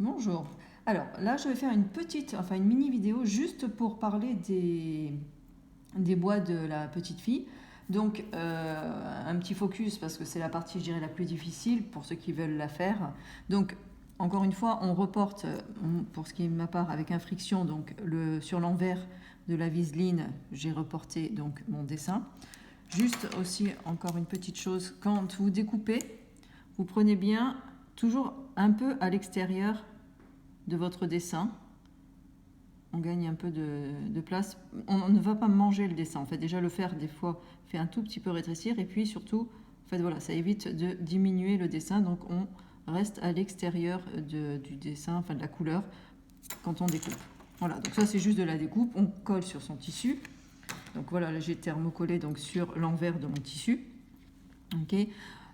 Bonjour. Alors là, je vais faire une petite, enfin une mini vidéo juste pour parler des bois de la petite fille. Donc un petit focus parce que c'est la partie, je dirais, la plus difficile pour ceux qui veulent la faire. Donc encore une fois, on reporte, pour ce qui est de ma part, avec un friction, donc sur l'envers de la viseline, j'ai reporté donc mon dessin. Juste aussi, encore une petite chose, quand vous découpez, vous prenez bien toujours un peu à l'extérieur de votre dessin. On gagne un peu de place. On ne va pas manger le dessin. En fait, déjà le faire des fois fait un tout petit peu rétrécir. Et puis surtout, en fait, voilà, ça évite de diminuer le dessin. Donc on reste à l'extérieur du dessin, enfin de la couleur, quand on découpe. Voilà, donc ça c'est juste de la découpe. On colle sur son tissu. Donc voilà, là j'ai thermocollé donc sur l'envers de mon tissu. Ok.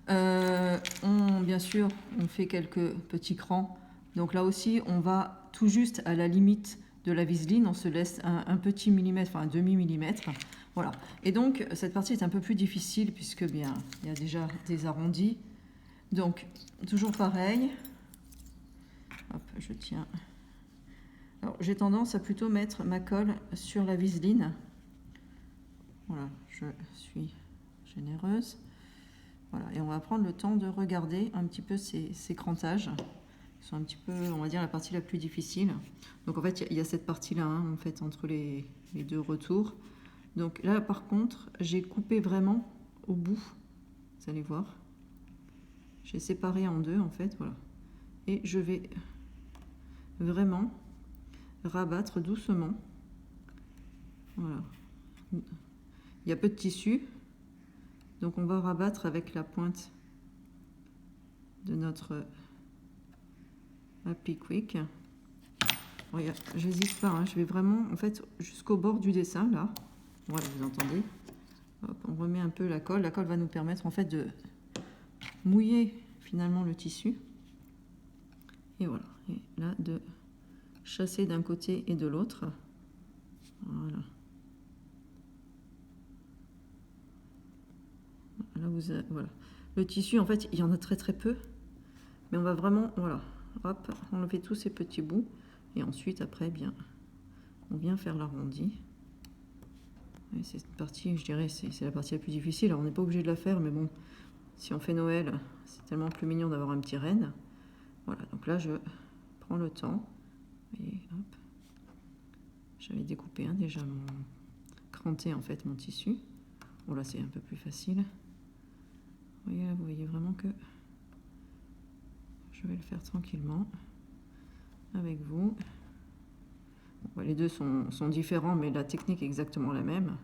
Bien sûr, on fait quelques petits crans. Donc là aussi, on va tout juste à la limite de la viseline. On se laisse un petit millimètre, enfin un demi-millimètre. Voilà. Et donc, cette partie est un peu plus difficile puisque bien, il y a déjà des arrondis. Donc, toujours pareil. Hop, je tiens. Alors, j'ai tendance à plutôt mettre ma colle sur la viseline. Voilà, je suis généreuse. Voilà, et on va prendre le temps de regarder un petit peu ces crantages, qui sont un petit peu, on va dire, la partie la plus difficile. Donc en fait, il y a cette partie-là, en fait, entre les deux retours. Donc là, par contre, j'ai coupé vraiment au bout, vous allez voir. J'ai séparé en deux, en fait, voilà. Et je vais vraiment rabattre doucement. Voilà. Il y a peu de tissu, donc on va rabattre avec la pointe de notre Happy Quick. Regarde, j'hésite pas, hein, je vais vraiment, en fait, jusqu'au bord du dessin, là. Voilà, vous entendez. Hop, on remet un peu la colle. La colle va nous permettre, en fait, de mouiller, finalement, le tissu. Et voilà. Et là, de chasser d'un côté et de l'autre. Voilà. Là, voilà. Le tissu, en fait, il y en a très très peu. Mais on va vraiment, voilà, hop, enlever tous ces petits bouts. Et ensuite, après, bien, on vient faire l'arrondi. C'est cette partie, je dirais, c'est la partie la plus difficile. Alors, on n'est pas obligé de la faire, mais bon, si on fait Noël, c'est tellement plus mignon d'avoir un petit renne. Voilà, donc là, je prends le temps. Et hop. J'avais découpé déjà cranté, en fait, mon tissu. Bon, là, c'est un peu plus facile. Vous voyez vraiment que je vais le faire tranquillement avec vous. Bon, les deux sont différents, mais la technique est exactement la même.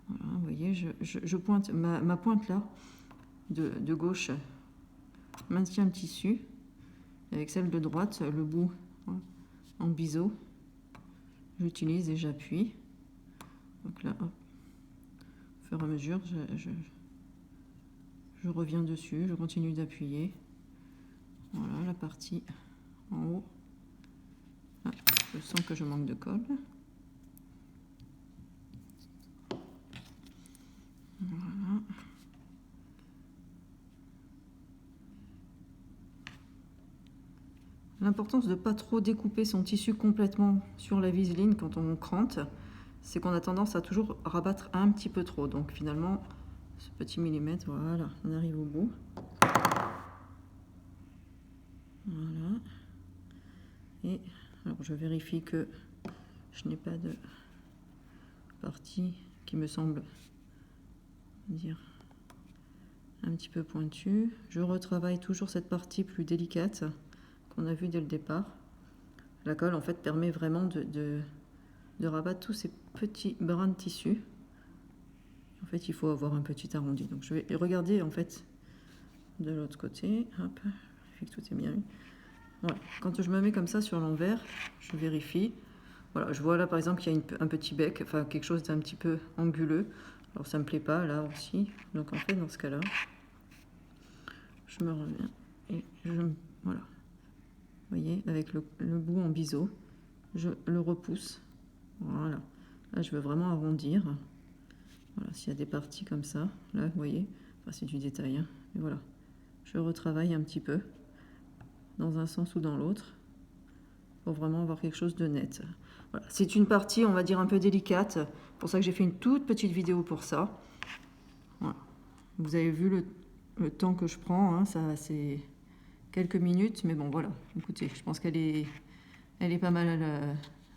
Voilà, vous voyez, je pointe ma pointe là, de gauche, maintient le tissu. Avec celle de droite, le bout en biseau, j'utilise et j'appuie. Donc là, hop, au fur et à mesure, je reviens dessus, je continue d'appuyer. Voilà la partie en haut. Ah, je sens que je manque de colle. Voilà. L'importance de ne pas trop découper son tissu complètement sur la viseline quand on crante, c'est qu'on a tendance à toujours rabattre un petit peu trop. Donc finalement, ce petit millimètre, voilà, on arrive au bout. Voilà. Et alors je vérifie que je n'ai pas de partie qui me semble dire un petit peu pointue. Je retravaille toujours cette partie plus délicate qu'on a vue dès le départ. La colle en fait permet vraiment de rabattre tous ces petits brins de tissu. En fait, il faut avoir un petit arrondi. Donc je vais regarder en fait de l'autre côté. Hop, je vérifie que tout est bien mis. Voilà. Quand je me mets comme ça sur l'envers, je vérifie. Voilà, je vois là par exemple qu'il y a un petit bec, enfin quelque chose d'un petit peu anguleux. Alors ça me plaît pas là aussi. Donc en fait dans ce cas-là, je me reviens et voilà. Vous voyez, avec le bout en biseau, je le repousse. Voilà. Là je veux vraiment arrondir. Voilà, s'il y a des parties comme ça, là vous voyez, enfin, c'est du détail, hein, mais voilà. Je retravaille un petit peu. dans un sens ou dans l'autre, pour vraiment avoir quelque chose de net. Voilà. C'est une partie, on va dire, un peu délicate, pour ça que j'ai fait une toute petite vidéo pour ça. Voilà. Vous avez vu le temps que je prends, hein, ça c'est quelques minutes, mais bon voilà, écoutez, je pense qu'elle est pas mal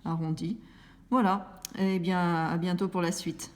arrondie. Voilà, et bien à bientôt pour la suite.